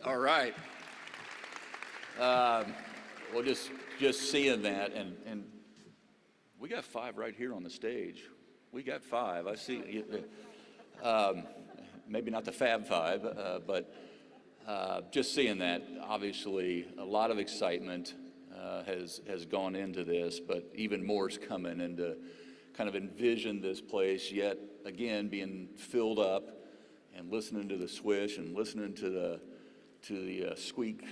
All right. Well, just seeing that, and we got 5 right here on the stage. We got 5. I see. Maybe not the Fab 5, but just seeing that, obviously, a lot of excitement has gone into this, but even more is coming, and to kind of envision this place yet again being filled up, and listening to the swish and listening to the squeak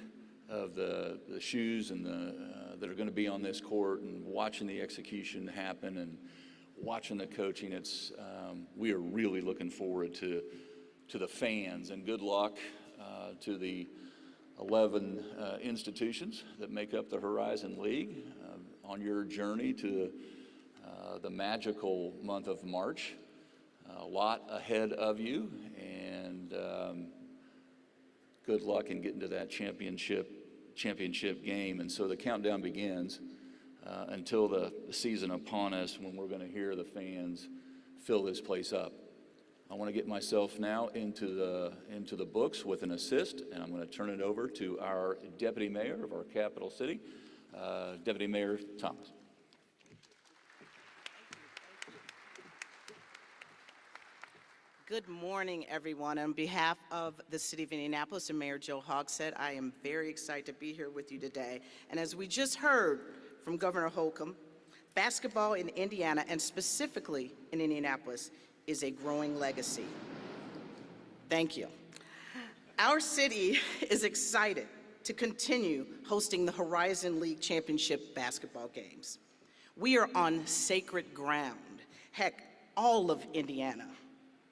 of the shoes and that are going to be on this court, and watching the execution happen and watching the coaching. It's we are really looking forward to the fans, and good luck to the 11 institutions that make up the Horizon League on your journey to the magical month of March. A lot ahead of you, and good luck in getting to that championship game. And so the countdown begins until the season upon us, when we're going to hear the fans fill this place up. I want to get myself now into the books with an assist, and I'm going to turn it over to our Deputy Mayor of our capital city, Deputy Mayor Thomas. Good morning, everyone. On behalf of the City of Indianapolis and Mayor Joe Hogsett, I am very excited to be here with you today. And as we just heard from Governor Holcomb, basketball in Indiana, and specifically in Indianapolis, is a growing legacy. Thank you. Our city is excited to continue hosting the Horizon League Championship basketball games. We are on sacred ground. Heck, all of Indiana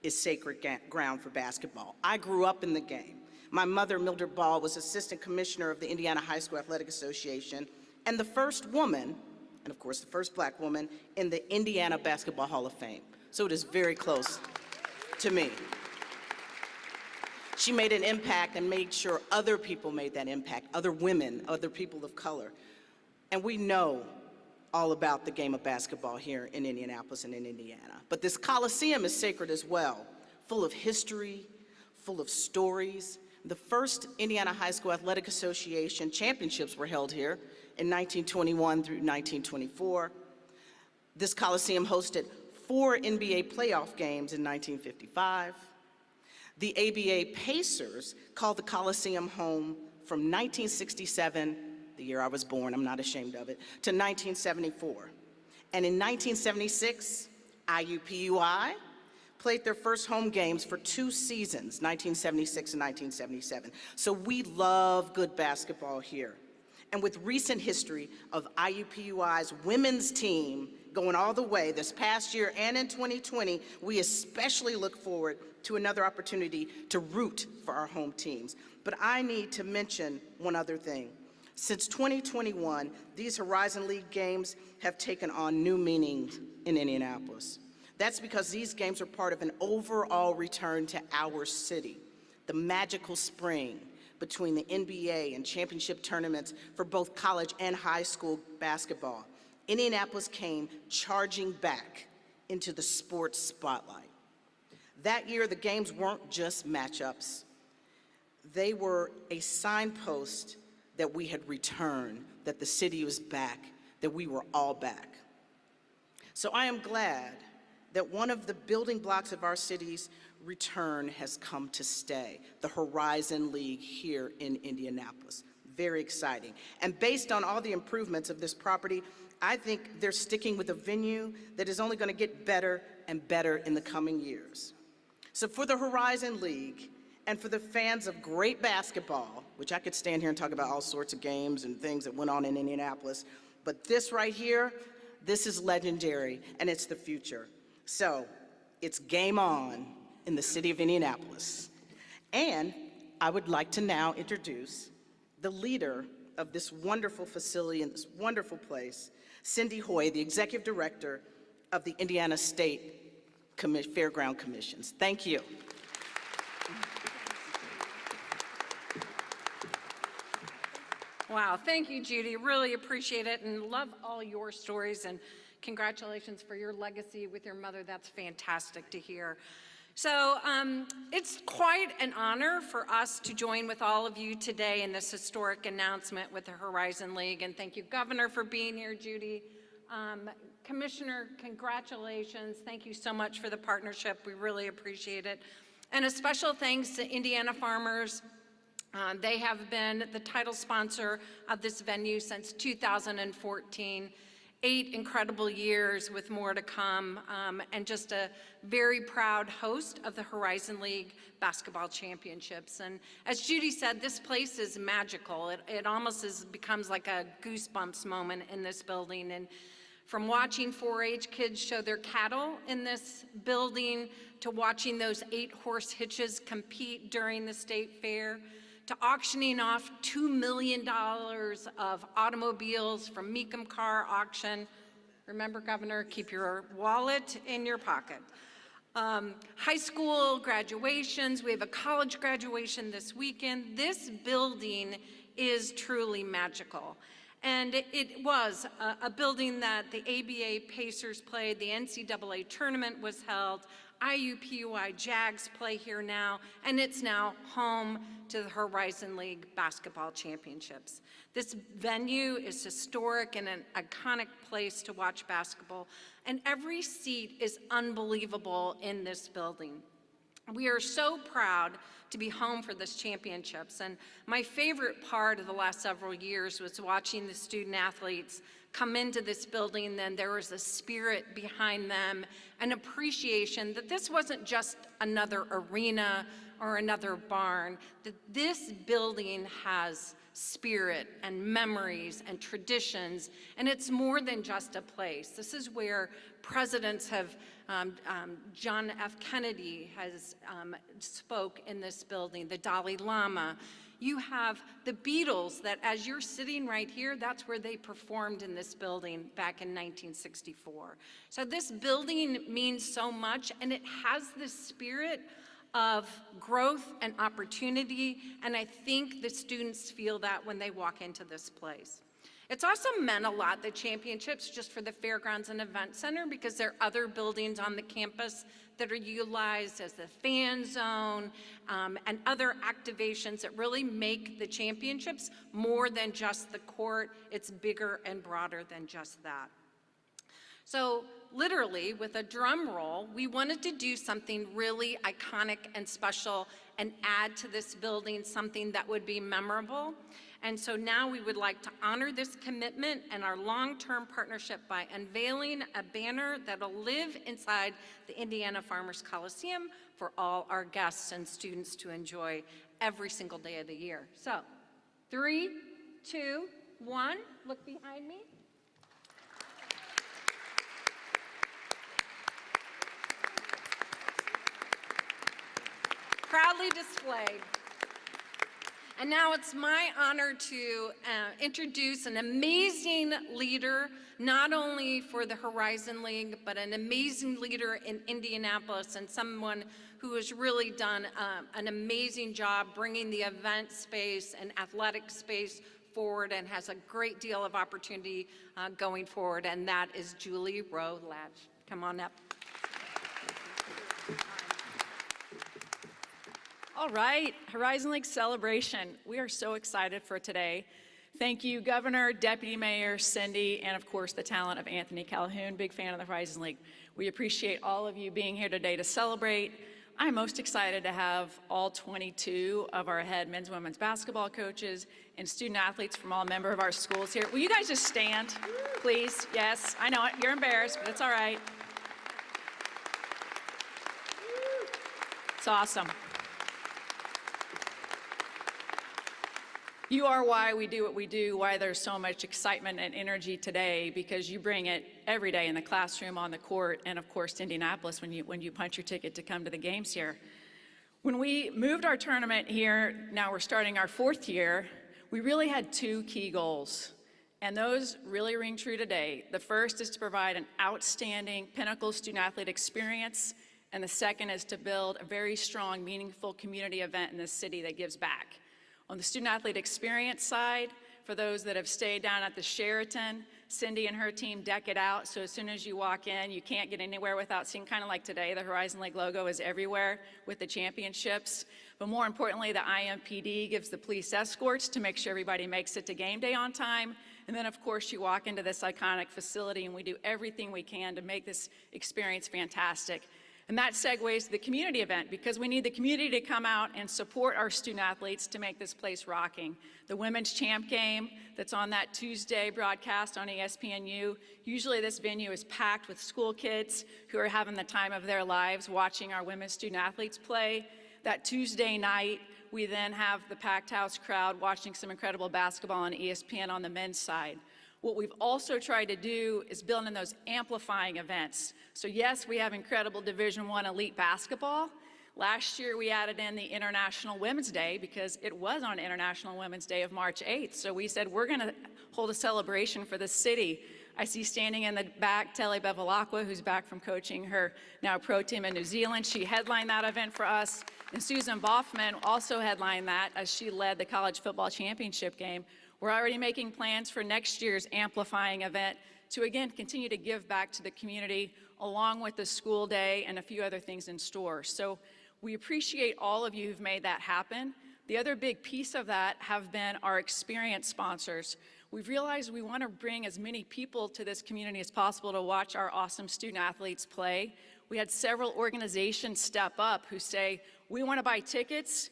is sacred ground for basketball. I grew up in the game. My mother, Mildred Ball, was assistant commissioner of the Indiana High School Athletic Association, and the first woman, and of course the first black woman, in the Indiana Basketball Hall of Fame. So it is very close to me. She made an impact and made sure other people made that impact, other women, other people of color. And we know all about the game of basketball here in Indianapolis and in Indiana. But this Coliseum is sacred as well, full of history, full of stories. The first Indiana High School Athletic Association championships were held here in 1921 through 1924. This Coliseum hosted 4 NBA playoff games in 1955. The ABA Pacers called the Coliseum home from 1967, the year I was born, I'm not ashamed of it, to 1974. And in 1976, IUPUI played their first home games for 2 seasons, 1976 and 1977. So we love good basketball here. And with recent history of IUPUI's women's team going all the way this past year and in 2020, we especially look forward to another opportunity to root for our home teams. But I need to mention one other thing. Since 2021, these Horizon League games have taken on new meanings in Indianapolis. That's because these games are part of an overall return to our city, the magical spring between the NBA and championship tournaments for both college and high school basketball. Indianapolis came charging back into the sports spotlight. That year, the games weren't just matchups. They were a signpost that we had returned, that the city was back, that we were all back. So I am glad that one of the building blocks of our city's return has come to stay, the Horizon League here in Indianapolis. Very exciting. And based on all the improvements of this property, I think they're sticking with a venue that is only going to get better and better in the coming years. So for the Horizon League and for the fans of great basketball, which I could stand here and talk about all sorts of games and things that went on in Indianapolis, but this right here, this is legendary, and it's the future. So it's game on in the city of Indianapolis. And I would like to now introduce the leader of this wonderful facility and this wonderful place, Cindy Hoy, the Executive Director of the Indiana State Fairground Commissions. Thank you. Wow, thank you, Judy. Really appreciate it and love all your stories, and congratulations for your legacy with your mother. That's fantastic to hear. So it's quite an honor for us to join with all of you today in this historic announcement with the Horizon League. And thank you, Governor, for being here, Judy. Commissioner, congratulations. Thank you so much for the partnership. We really appreciate it. And a special thanks to Indiana Farmers. They have been the title sponsor of this venue since 2014. 8 incredible years with more to come, and just a very proud host of the Horizon League Basketball Championships. And as Judy said, this place is magical. It almost becomes like a goosebumps moment in this building. And from watching 4-H kids show their cattle in this building, to watching those 8-horse hitches compete during the state fair, to auctioning off $2 million of automobiles from Meekum Car Auction. Remember, Governor, keep your wallet in your pocket. High school graduations, we have a college graduation this weekend. This building is truly magical. And it was a building that the ABA Pacers played, the NCAA tournament was held, IUPUI Jags play here now, and it's now home to the Horizon League Basketball Championships. This venue is historic and an iconic place to watch basketball, and every seat is unbelievable in this building. We are so proud to be home for this championships, and my favorite part of the last several years was watching the student athletes come into this building. Then there was a spirit behind them, an appreciation that this wasn't just another arena or another barn, that this building has spirit and memories and traditions, and it's more than just a place. This is where presidents have, John F. Kennedy has spoke in this building, the Dalai Lama. You have the Beatles that, as you're sitting right here, that's where they performed in this building back in 1964. So this building means so much, and it has this spirit of growth and opportunity, and I think the students feel that when they walk into this place. It's also meant a lot, the championships, just for the Fairgrounds and Event Center, because there are other buildings on the campus that are utilized as the fan zone and other activations that really make the championships more than just the court. It's bigger and broader than just that. So literally, with a drum roll, we wanted to do something really iconic and special and add to this building something that would be memorable. And so now we would like to honor this commitment and our long-term partnership by unveiling a banner that'll live inside the Indiana Farmers Coliseum for all our guests and students to enjoy every single day of the year. So 3, 2, 1, look behind me. Proudly displayed. And now it's my honor to introduce an amazing leader, not only for the Horizon League, but an amazing leader in Indianapolis, and someone who has really done an amazing job bringing the event space and athletic space forward, and has a great deal of opportunity going forward, and that is Julie Rowe Latch. Come on up. All right, Horizon League celebration. We are so excited for today. Thank you, Governor, Deputy Mayor, Cindy, and of course the talent of Anthony Calhoun, big fan of the Horizon League. We appreciate all of you being here today to celebrate. I'm most excited to have all 22 of our head men's and women's basketball coaches and student athletes from all members of our schools here. Will you guys just stand, please? Yes, I know it, you're embarrassed, but it's all right. It's awesome. You are why we do what we do, why there's so much excitement and energy today, because you bring it every day in the classroom, on the court, and of course to Indianapolis when you punch your ticket to come to the games here. When we moved our tournament here, now we're starting our 4th year, we really had 2 key goals, and those really ring true today. The first is to provide an outstanding pinnacle student-athlete experience, and the second is to build a very strong, meaningful community event in this city that gives back. On the student-athlete experience side, For those that have stayed down at the Sheraton, Cindy and her team deck it out, so as soon as you walk in, you can't get anywhere without seeing, kind of like today, the Horizon League logo is everywhere with the championships. But more importantly, the IMPD gives the police escorts to make sure everybody makes it to game day on time. And then, of course, you walk into this iconic facility, and we do everything we can to make this experience fantastic. And that segues to the community event, because we need the community to come out and support our student athletes to make this place rocking. The Women's Champ Game that's on that Tuesday broadcast on ESPNU, usually this venue is packed with school kids who are having the time of their lives watching our women's student athletes play. That Tuesday night, we then have the packed house crowd watching some incredible basketball on ESPN on the men's side. What we've also tried to do is build in those amplifying events. So yes, we have incredible Division I elite basketball. Last year, we added in the International Women's Day because it was on International Women's Day of March 8th. So we said, we're gonna hold a celebration for the city. I see standing in the back, Telly Bevilacqua, who's back from coaching her now pro team in New Zealand. She headlined that event for us. And Susan Boffman also headlined that as she led the college football championship game. We're already making plans for next year's amplifying event to, again, continue to give back to the community along with the school day and a few other things in store. So we appreciate all of you who've made that happen. The other big piece of that have been our experience sponsors. We've realized we want to bring as many people to this community as possible to watch our awesome student athletes play. We had several organizations step up who say, we want to buy tickets.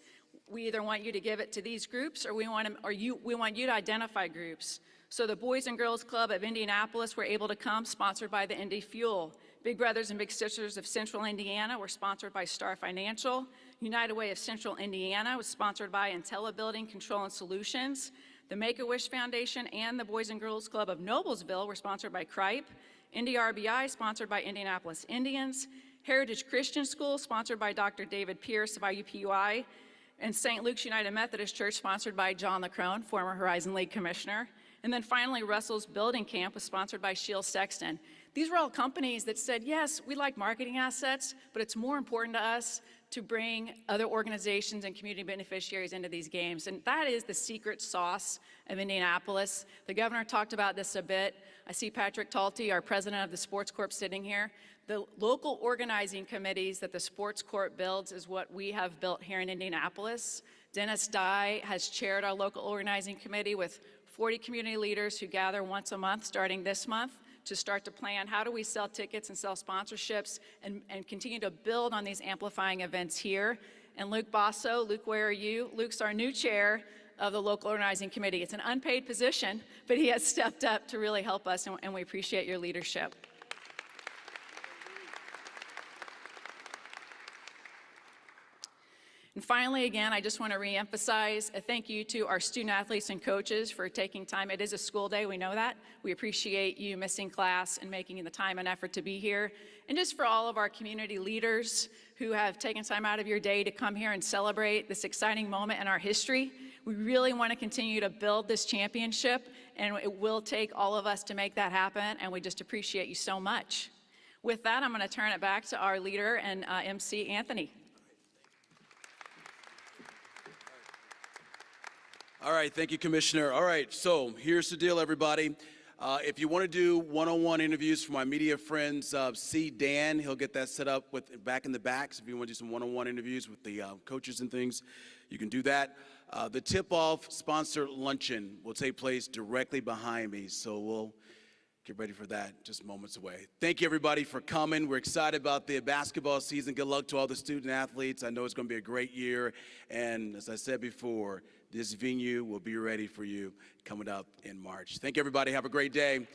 We either want you to give it to these groups, or we want you to identify groups. So the Boys and Girls Club of Indianapolis were able to come, sponsored by the Indy Fuel. Big Brothers and Big Sisters of Central Indiana were sponsored by Star Financial. United Way of Central Indiana was sponsored by Intella Building Control and Solutions. The Make-A-Wish Foundation and the Boys and Girls Club of Noblesville were sponsored by Cripe. Indy RBI, sponsored by Indianapolis Indians. Heritage Christian School, sponsored by Dr. David Pierce of IUPUI. And St. Luke's United Methodist Church, sponsored by John LaCrone, former Horizon League commissioner. And then finally, Russell's Building Camp was sponsored by Shield Sexton. These were all companies that said, yes, we like marketing assets, but it's more important to us to bring other organizations and community beneficiaries into these games. And that is the secret sauce of Indianapolis. The governor talked about this a bit. I see Patrick Talty, our president of the Sports Corp, sitting here. The local organizing committees that the Sports Corp builds is what we have built here in Indianapolis. Dennis Dye has chaired our local organizing committee with 40 community leaders who gather once a month starting this month to start to plan how do we sell tickets and sell sponsorships and continue to build on these amplifying events here. And Luke Basso, Luke, where are you? Luke's our new chair of the local organizing committee. It's an unpaid position, but he has stepped up to really help us, and we appreciate your leadership. And finally, again, I just want to reemphasize a thank you to our student athletes and coaches for taking time. It is a school day, we know that. We appreciate you missing class and making the time and effort to be here. And just for all of our community leaders who have taken time out of your day to come here and celebrate this exciting moment in our history. We really want to continue to build this championship, and it will take all of us to make that happen, and we just appreciate you so much. With that, I'm going to turn it back to our leader and MC, Anthony. All right, thank you, Commissioner. All right, so here's the deal, everybody. If you want to do one-on-one interviews for my media friends, see Dan. He'll get that set up back in the back. So if you want to do some one-on-one interviews with the coaches and things, you can do that. The tip-off sponsor luncheon will take place directly behind me, so we'll get ready for that just moments away. Thank you, everybody, for coming. We're excited about the basketball season. Good luck to all the student athletes. I know it's going to be a great year, and as I said before, this venue will be ready for you coming up in March. Thank you, everybody. Have a great day.